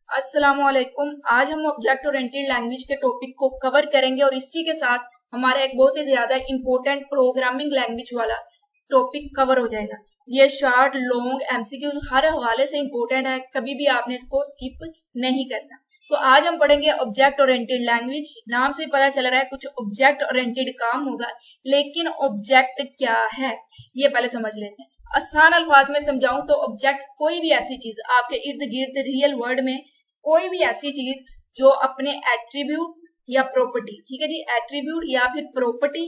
अस्सलामुअलैकुम। आज हम ऑब्जेक्ट ओरिएंटेड लैंग्वेज के टॉपिक को कवर करेंगे और इसी के साथ हमारा एक बहुत ही ज्यादा इंपॉर्टेंट प्रोग्रामिंग लैंग्वेज वाला टॉपिक कवर हो जाएगा। ये शॉर्ट लॉन्ग एमसीक्यू हर हवाले से इंपॉर्टेंट है, कभी भी आपने इसको स्किप नहीं करना। तो आज हम पढ़ेंगे ऑब्जेक्ट ओरिएंटेड लैंग्वेज। नाम से पता चल रहा है कुछ ऑब्जेक्ट ओरिएंटेड काम होगा, लेकिन ऑब्जेक्ट क्या है ये पहले समझ लेते हैं। आसान अल्फाज में समझाऊं तो ऑब्जेक्ट कोई भी ऐसी चीज आपके इर्द गिर्द रियल वर्ल्ड में, कोई भी ऐसी चीज जो अपने एट्रीब्यूट या प्रॉपर्टी, ठीक है जी, एट्रीब्यूट या फिर प्रॉपर्टी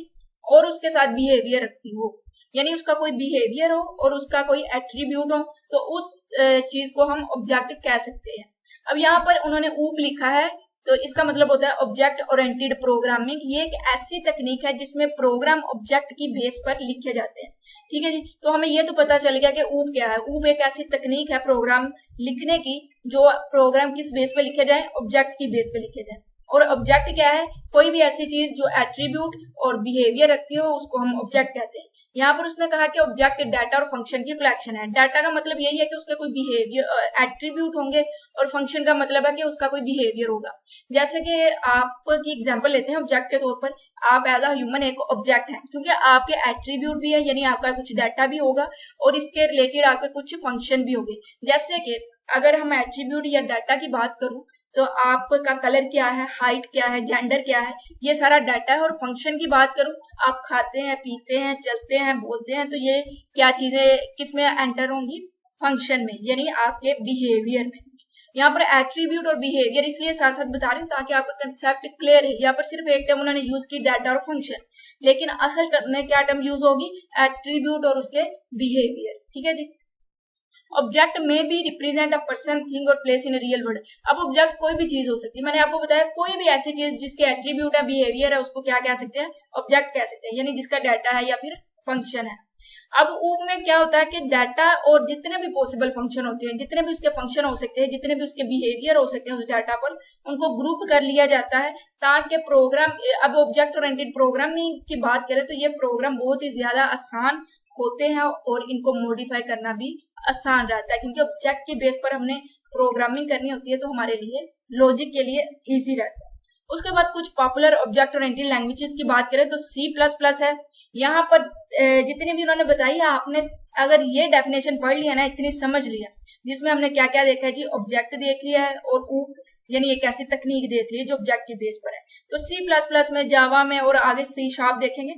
और उसके साथ बिहेवियर रखती हो, यानी उसका कोई बिहेवियर हो और उसका कोई एट्रीब्यूट हो, तो उस चीज को हम ऑब्जेक्ट कह सकते हैं। अब यहाँ पर उन्होंने ऊप लिखा है, तो इसका मतलब होता है ऑब्जेक्ट ओरिएंटेड प्रोग्रामिंग। ये एक ऐसी तकनीक है जिसमें प्रोग्राम ऑब्जेक्ट की बेस पर लिखे जाते हैं, ठीक है जी। तो हमें ये तो पता चल गया कि ऊप क्या है। ऊप एक ऐसी तकनीक है प्रोग्राम लिखने की जो प्रोग्राम किस बेस पे लिखे जाए, ऑब्जेक्ट की बेस पे लिखे जाए। और ऑब्जेक्ट क्या है? कोई भी ऐसी चीज जो एट्रीब्यूट और बिहेवियर रखती हो उसको हम ऑब्जेक्ट कहते हैं। यहाँ पर उसने कहा कि ऑब्जेक्ट डाटा और फंक्शन की कलेक्शन है। डाटा का मतलब यही है कि उसका कोई बिहेवियर एट्रीब्यूट होंगे और फंक्शन का मतलब है कि उसका कोई बिहेवियर होगा। जैसे कि आपकी एग्जांपल लेते हैं ऑब्जेक्ट के तौर पर। आप एज अ ह्यूमन एक ऑब्जेक्ट है, क्योंकि आपके एट्रीब्यूट भी है, यानी आपका कुछ डाटा भी होगा और इसके रिलेटेड आपके कुछ फंक्शन भी होंगे। जैसे कि अगर हम एट्रीब्यूट या डाटा की बात करूं तो आपका कलर क्या है, हाइट क्या है, जेंडर क्या है, ये सारा डाटा है। और फंक्शन की बात करूं, आप खाते हैं, पीते हैं, चलते हैं, बोलते हैं, तो ये क्या चीजें किस में एंटर होंगी? फंक्शन में, यानी आपके बिहेवियर में। यहाँ पर एट्रीब्यूट और बिहेवियर इसलिए साथ साथ बता रही हूँ ताकि आपका कंसेप्ट क्लियर है। यहाँ पर सिर्फ एक टर्म उन्होंने यूज की, डाटा और फंक्शन, लेकिन असल में क्या टर्म यूज होगी? एट्रीब्यूट और उसके बिहेवियर, ठीक है जी। ऑब्जेक्ट में भी रिप्रेजेंट अ पर्सन, थिंग और प्लेस इन रियल वर्ल्ड। अब ऑब्जेक्ट कोई भी चीज हो सकती है, मैंने आपको बताया कोई भी ऐसी चीज जिसके एट्रीब्यूट है, बिहेवियर है, उसको क्या कह सकते हैं? ऑब्जेक्ट कह सकते हैं, यानी जिसका डाटा है या फिर फंक्शन है। अब ऊप में क्या होता है कि डाटा और जितने भी पॉसिबल फंक्शन होते हैं, जितने भी उसके फंक्शन हो सकते हैं, जितने भी उसके बिहेवियर हो सकते हैं उस डाटा पर, उनको ग्रुप कर लिया जाता है ताकि प्रोग्राम, अब ऑब्जेक्ट ओरिएंटेड प्रोग्रामिंग की बात करें तो ये प्रोग्राम बहुत ही ज्यादा आसान होते हैं और इनको मॉडिफाई करना भी आसान रहता है, क्योंकि ऑब्जेक्ट के बेस पर हमने प्रोग्रामिंग करनी होती है, तो हमारे लिए लॉजिक के लिए इजी रहता है। उसके बाद कुछ पॉपुलर ऑब्जेक्ट ओरिएंटेड लैंग्वेजेस की बात करें तो C++ है। यहाँ पर जितनी भी उन्होंने बताई है, आपने अगर ये डेफिनेशन पढ़ लिया ना, इतनी समझ लिया, जिसमें हमने क्या क्या देखा है जी, ऑब्जेक्ट देख लिया है और ऊप यानी एक ऐसी तकनीक देख ली जो ऑब्जेक्ट के बेस पर है। तो C++ में, जावा में और आगे C# देखेंगे,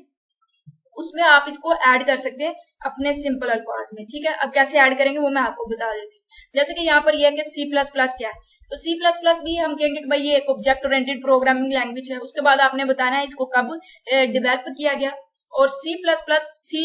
उसमें आप इसको ऐड कर सकते हैं अपने सिंपल अल्फाज में, ठीक है। अब कैसे ऐड करेंगे वो मैं आपको बता देती हूँ। जैसे कि यहाँ पर यह है कि C++ क्या है, तो C++ भी हम कहेंगे कि भाई ये एक ऑब्जेक्ट ओरिएंटेड प्रोग्रामिंग लैंग्वेज है। उसके बाद आपने बताना है इसको कब डेवलप किया गया। और C++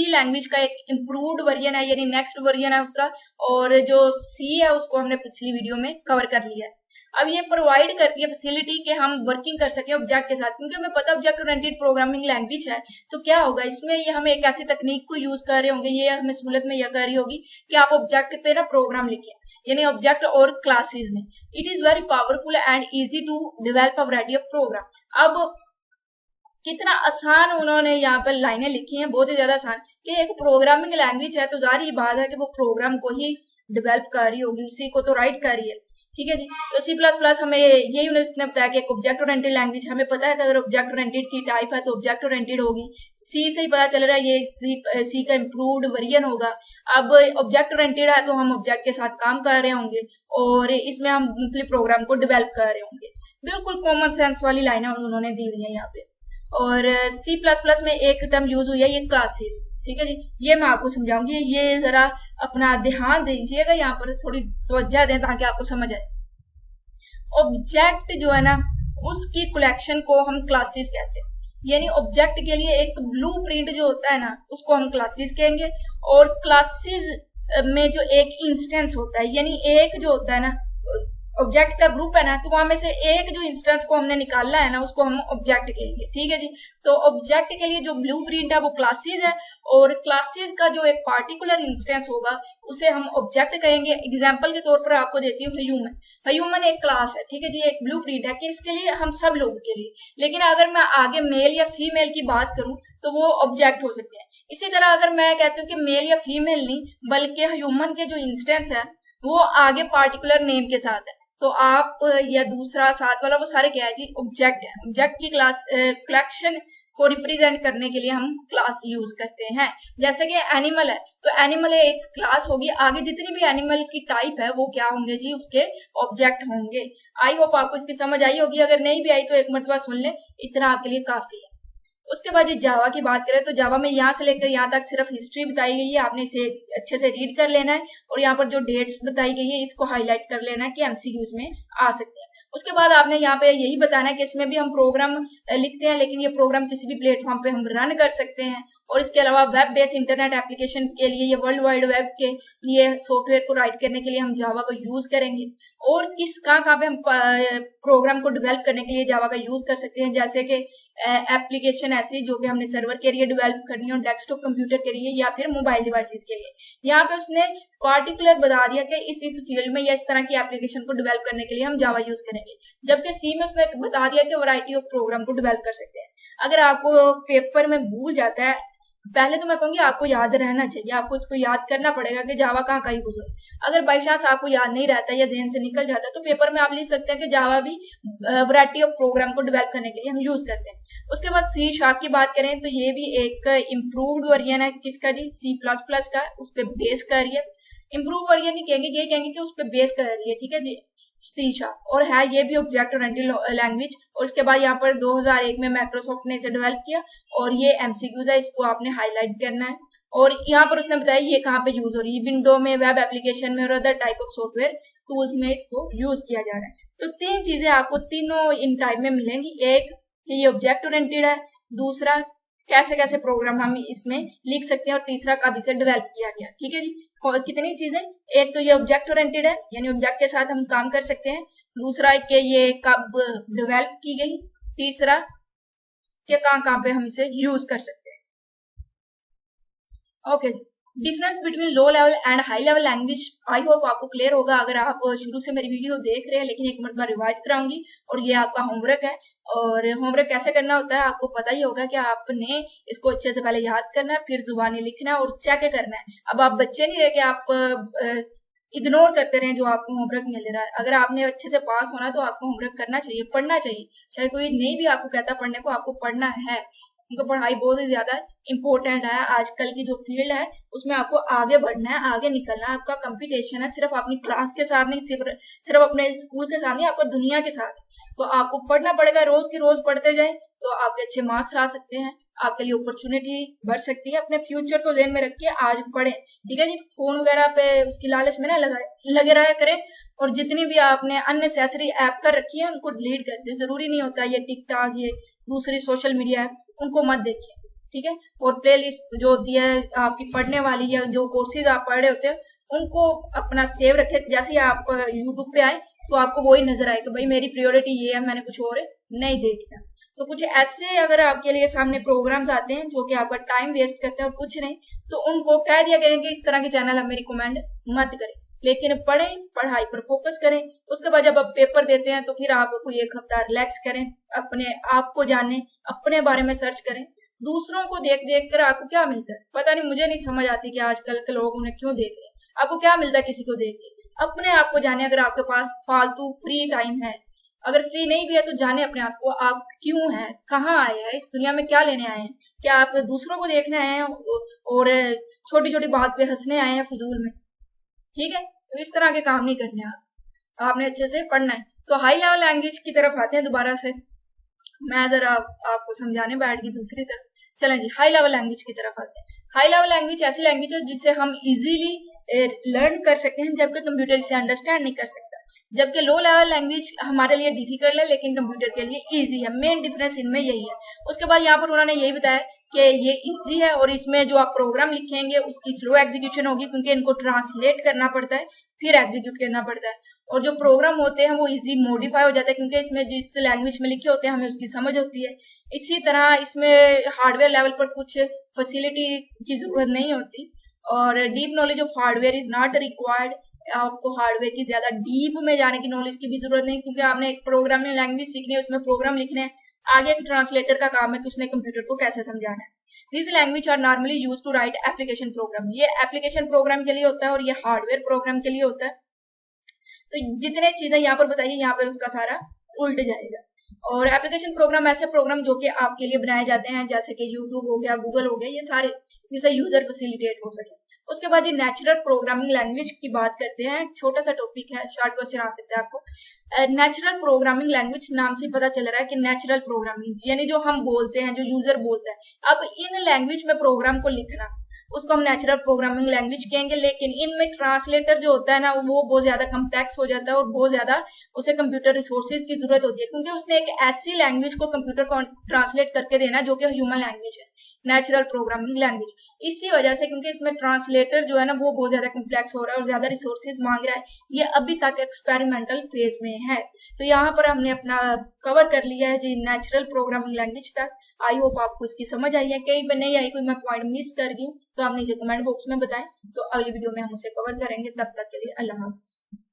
लैंग्वेज का एक इम्प्रूव्ड वर्जन है, यानी नेक्स्ट वर्जन है उसका, और जो C है उसको हमने पिछली वीडियो में कवर कर लिया है। अब ये प्रोवाइड करती है फैसिलिटी कि हम वर्किंग कर सके ऑब्जेक्ट के साथ, क्योंकि हमें पता ऑब्जेक्ट ओरिएंटेड प्रोग्रामिंग लैंग्वेज है, तो क्या होगा इसमें, ये हम एक ऐसी तकनीक को यूज कर रहे होंगे, ये हमें सहूलत में यह कर रही होगी कि आप ऑब्जेक्ट पे ना प्रोग्राम लिखे, यानी ऑब्जेक्ट और क्लासेस में। It is very powerful and easy to develop a variety of program. अब कितना आसान उन्होंने यहाँ पर लाइनें लिखी हैं, बहुत ही ज्यादा आसान, कि एक प्रोग्रामिंग लैंग्वेज है तो जाहिर बात है कि वो प्रोग्राम को ही डेवलप कर रही होगी, उसी को तो राइट कर रही है, ठीक है जी। तो C++ हमें यही उन्होंने बताया कि एक ऑब्जेक्ट ओरिएंटेड लैंग्वेज, हमें पता है कि अगर ऑब्जेक्ट ओरिएंटेड की टाइप है तो ऑब्जेक्ट ओरिएंटेड होगी। C से ही पता चल रहा है ये C का इम्प्रूव्ड वर्जन होगा। अब ऑब्जेक्ट ओरिएंटेड है तो हम ऑब्जेक्ट के साथ काम कर रहे होंगे और इसमें हम मुख्तलिफ प्रोग्राम को डेवलप कर रहे होंगे। बिल्कुल कॉमन सेंस वाली लाइनें उन्होंने दी हुई है यहाँ पे। और C++ में एक टर्म यूज हुई है, ये क्लासेस, ठीक है जी। ये मैं आपको समझाऊंगी, ये जरा अपना ध्यान दीजिएगा, यहाँ पर थोड़ी तवज्जो दें ताकि आपको समझ आए। ऑब्जेक्ट जो है ना, उसकी कलेक्शन को हम क्लासेस कहते हैं, यानी ऑब्जेक्ट के लिए एक ब्लूप्रिंट जो होता है ना, उसको हम क्लासेस कहेंगे। और क्लासेस में जो एक इंस्टेंस होता है, यानी एक जो होता है ना, ऑब्जेक्ट का ग्रुप है ना, तो वहां में से एक जो इंस्टेंस को हमने निकालना है ना, उसको हम ऑब्जेक्ट कहेंगे, ठीक है जी। तो ऑब्जेक्ट के लिए जो ब्लूप्रिंट है वो क्लासेस है, और क्लासेस का जो एक पार्टिकुलर इंस्टेंस होगा उसे हम ऑब्जेक्ट कहेंगे। एग्जांपल के तौर पर आपको देती हूँ ह्यूमन। ह्यूमन एक क्लास है, ठीक है जी, एक ब्लूप्रिंट है कि इसके लिए, हम सब लोगों के लिए। लेकिन अगर मैं आगे मेल या फीमेल की बात करूं तो वो ऑब्जेक्ट हो सकते हैं। इसी तरह अगर मैं कहती हूँ कि मेल या फीमेल नहीं, बल्कि ह्यूमन के जो इंस्टेंस है वो आगे पार्टिकुलर नेम के साथ है, तो आप या दूसरा साथ वाला वो सारे क्या है जी, ऑब्जेक्ट है। ऑब्जेक्ट की क्लास कलेक्शन को रिप्रेजेंट करने के लिए हम क्लास यूज करते हैं। जैसे कि एनिमल है तो एनिमल एक क्लास होगी, आगे जितनी भी एनिमल की टाइप है वो क्या होंगे जी, उसके ऑब्जेक्ट होंगे। आई होप आपको इसकी समझ आई होगी, अगर नहीं भी आई तो एक मरतबा सुन ले, इतना आपके लिए काफी है। उसके बाद ये जावा की बात करें तो जावा में यहाँ से लेकर यहाँ तक सिर्फ हिस्ट्री बताई गई है, आपने इसे अच्छे से रीड कर लेना है और यहाँ पर जो डेट्स बताई गई है इसको हाईलाइट कर लेना है कि एमसीक्यूज में आ सकते हैं। उसके बाद आपने यहाँ पे यही बताना है कि इसमें भी हम प्रोग्राम लिखते हैं, लेकिन ये प्रोग्राम किसी भी प्लेटफॉर्म पे हम रन कर सकते हैं। और इसके अलावा वेब बेस्ड इंटरनेट एप्लीकेशन के लिए, ये वर्ल्ड वाइड वेब के लिए सॉफ्टवेयर को राइट करने के लिए हम जावा को यूज करेंगे। और किस कहाँ पे हम प्रोग्राम को डेवलप करने के लिए जावा का यूज कर सकते हैं, जैसे कि एप्लीकेशन ऐसी जो कि हमने सर्वर के लिए डेवलप करनी हो, डेस्कटॉप कंप्यूटर के लिए या फिर मोबाइल डिवाइसेस के लिए। यहाँ पे उसने पार्टिकुलर बता दिया कि इस फील्ड में या इस तरह की एप्लीकेशन को डेवलप करने के लिए हम जावा यूज करेंगे। जबकि सी में उसने बता दिया कि वैरायटी ऑफ प्रोग्राम को डेवलप कर सकते हैं। अगर आपको पेपर में भूल जाता है, पहले तो मैं कहूंगी आपको याद रहना चाहिए, आपको इसको याद करना पड़ेगा कि जावा कहाँ का यूज है। अगर बाई चांस आपको याद नहीं रहता या जहन से निकल जाता है तो पेपर में आप लिख सकते हैं कि जावा भी वैरायटी ऑफ प्रोग्राम को डेवलप करने के लिए हम यूज करते हैं। उसके बाद सी शार्प की बात करें तो ये भी एक इम्प्रूव्ड वर्जन है किसका जी, C++ का, उस पर बेस कर रही है। इम्प्रूव वर्जन नहीं कहेंगे, ये कहेंगे कि उस पर बेस कर रही है, ठीक है जी, सी शार्प। और है ये भी ऑब्जेक्ट ओरिएंटेड लैंग्वेज। और इसके बाद यहाँ पर 2001 में माइक्रोसॉफ्ट ने इसे डेवलप किया और ये एमसीक्यूज है, इसको आपने हाईलाइट करना है। और यहाँ पर उसने बताया ये कहाँ पे यूज हो रही है, विंडो में, वेब एप्लीकेशन में और other type of software tools में इसको यूज किया जा रहा है। तो तीन चीजें आपको तीनों इन टाइप में मिलेंगी, एक कि ये ऑब्जेक्ट ओरिएंटेड है, दूसरा कैसे कैसे प्रोग्राम हम इसमें लिख सकते हैं, और तीसरा कब इसे डेवलप किया गया, ठीक है जी। और कितनी चीजें, एक तो ये ऑब्जेक्ट ओरिएंटेड है यानी ऑब्जेक्ट के साथ हम काम कर सकते हैं, दूसरा कि ये कब डेवलप की गई, तीसरा कि कहाँ पे हम इसे यूज कर सकते हैं। ओके जी, difference between low level and high level language I hope आपको क्लियर होगा अगर आप शुरू से मेरी वीडियो देख रहे हैं, लेकिन एक मिनट में रिवाइज कराऊंगी। और ये आपका होमवर्क है, और होमवर्क कैसे करना होता है आपको पता ही होगा कि आपने इसको अच्छे से पहले याद करना है, फिर जुबानी लिखना है और चेक करना है। अब आप बच्चे नहीं रहे कि आप इग्नोर करते रहे जो आपको होमवर्क मिल रहा है। अगर आपने अच्छे से पास होना तो आपको होमवर्क करना चाहिए, पढ़ना चाहिए, चाहे कोई नहीं भी आपको कहता पढ़ने को, आपको पढ़ना है। उनको पढ़ाई बहुत ही ज्यादा इंपॉर्टेंट है। आजकल की जो फील्ड है उसमें आपको आगे बढ़ना है, आगे निकलना है। आपका कंपटीशन है सिर्फ अपनी क्लास के साथ नहीं, सिर्फ अपने स्कूल के साथ नहीं, आपको दुनिया के साथ। तो आपको पढ़ना पड़ेगा, रोज की रोज पढ़ते जाए तो आपके अच्छे मार्क्स आ सकते हैं, आपके लिए अपॉर्चुनिटी बढ़ सकती है। अपने फ्यूचर को ध्यान में रखिए, आज पढ़े, ठीक है जी। फोन वगैरह पे उसकी लालच में ना लगे रहा करें, और जितनी भी आपने अननेसेसरी ऐप कर रखी है उनको डिलीट कर दे। जरूरी नहीं होता ये टिकटॉक, ये दूसरी सोशल मीडिया ऐप, उनको मत देखिए, ठीक है। और प्ले लिस्ट जो होती है आपकी पढ़ने वाली या जो कोर्सेज आप पढ़ रहे होते हैं उनको अपना सेव रखे। जैसे ही आप यूट्यूब पे आए तो आपको वही नजर आए कि भाई मेरी प्रायोरिटी ये है, मैंने कुछ और नहीं देखना। तो कुछ ऐसे अगर आपके लिए सामने प्रोग्राम्स आते हैं जो कि आपका टाइम वेस्ट करते हैं और कुछ नहीं, तो उनको कह दिया करेंगे इस तरह के चैनल हमें रिकमेंड मत करें, लेकिन पढ़ें, पढ़ाई पर फोकस करें। उसके बाद जब आप पेपर देते हैं तो फिर आप कोई एक हफ्ता रिलैक्स करें, अपने आप को जानें, अपने बारे में सर्च करें। दूसरों को देख देख कर आपको क्या मिलता है पता नहीं, मुझे नहीं समझ आती कि आजकल के लोग उन्हें क्यों देख रहे हैं। आपको क्या मिलता है किसी को देख के? अपने आप को जाने। अगर आपके पास फालतू फ्री टाइम है, अगर फ्री नहीं भी है तो जाने अपने आप को, आप क्यों हैं, कहाँ आए हैं, इस दुनिया में क्या लेने आए हैं। क्या आप दूसरों को देखने आए हैं और छोटी छोटी बात पे हंसने आए हैं फजूल में, ठीक है। तो इस तरह के काम नहीं करने आपने अच्छे से पढ़ना है। तो हाई लेवल लैंग्वेज की तरफ आते हैं दोबारा से, मैं जरा आपको समझाने बैठ गई दूसरी तरफ। चलें जी, हाई लेवल लैंग्वेज की तरफ आते हैं। हाई लेवल लैंग्वेज ऐसी लैंग्वेज है जिसे हम इजीली लर्न कर सकते हैं, जबकि कंप्यूटर इसे अंडरस्टैंड नहीं कर सकता। जबकि लो लेवल लैंग्वेज हमारे लिए डिफिकल्ट है लेकिन कंप्यूटर के लिए इजी है। मेन डिफरेंस इनमें यही है। उसके बाद यहाँ पर उन्होंने यही बताया कि ये इजी है और इसमें जो आप प्रोग्राम लिखेंगे उसकी स्लो एग्जीक्यूशन होगी, क्योंकि इनको ट्रांसलेट करना पड़ता है फिर एग्जीक्यूट करना पड़ता है। और जो प्रोग्राम होते हैं वो इजी मॉडिफाई हो जाता है, क्योंकि इसमें जिस लैंग्वेज में लिखे होते हैं हमें उसकी समझ होती है। इसी तरह इसमें हार्डवेयर लेवल पर कुछ फैसिलिटी की जरूरत नहीं होती, और deep knowledge of hardware is not required. आपको हार्डवेयर की ज्यादा डीप में जाने की नॉलेज की भी जरूरत नहीं, क्योंकि आपने एक प्रोग्रामिंग लैंग्वेज सीखनी है, उसमें प्रोग्राम लिखने हैं। आगे एक ट्रांसलेटर का काम है कि उसने कंप्यूटर को कैसे समझाना है। This language are normally use to write application program. ये एप्लीकेशन प्रोग्राम के लिए होता है और ये हार्डवेयर प्रोग्राम के लिए होता है। तो जितने चीजें यहाँ पर बताइए यहाँ पर उसका सारा उल्ट जाएगा। और एप्लीकेशन प्रोग्राम ऐसे प्रोग्राम जो कि आपके लिए बनाए जाते हैं, जैसे कि यूट्यूब हो गया, गूगल हो गया, ये सारे जिससे यूजर फैसिलिटेट हो सके। उसके बाद ये नेचुरल प्रोग्रामिंग लैंग्वेज की बात करते हैं। छोटा सा टॉपिक है, शॉर्ट क्वेश्चन आ सकता है आपको। नेचुरल प्रोग्रामिंग लैंग्वेज नाम से पता चल रहा है कि नेचुरल प्रोग्रामिंग यानी जो हम बोलते हैं, जो यूजर बोलता है। अब इन लैंग्वेज में प्रोग्राम को लिखना, उसको हम नेचुरल प्रोग्रामिंग लैंग्वेज कहेंगे। लेकिन इनमें ट्रांसलेटर जो होता है ना, वो बहुत ज्यादा कम्प्लेक्स हो जाता है और बहुत ज्यादा उसे कंप्यूटर रिसोर्सेज की जरूरत होती है, क्योंकि उसने एक ऐसी लैंग्वेज को कंप्यूटर को ट्रांसलेट करके देना जो कि ह्यूमन लैंग्वेज है, नेचुरल प्रोग्रामिंग लैंग्वेज। इसी वजह से, क्योंकि इसमें ट्रांसलेटर जो है ना वो बहुत ज्यादा कम्प्लेक्स हो रहा है और ज्यादा रिसोर्सेज मांग रहा है, ये अभी तक एक्सपेरिमेंटल फेज में है। तो यहाँ पर हमने अपना कवर कर लिया है जी नेचुरल प्रोग्रामिंग लैंग्वेज तक। आई होप आपको इसकी समझ आई है। कहीं पर नहीं आई, कोई मैं पॉइंट मिस कर गई हूँ तो आप नीचे कमेंट बॉक्स में बताएं, तो अगली वीडियो में हम उसे कवर करेंगे। तब तक के लिए अल्लाह हाफिज।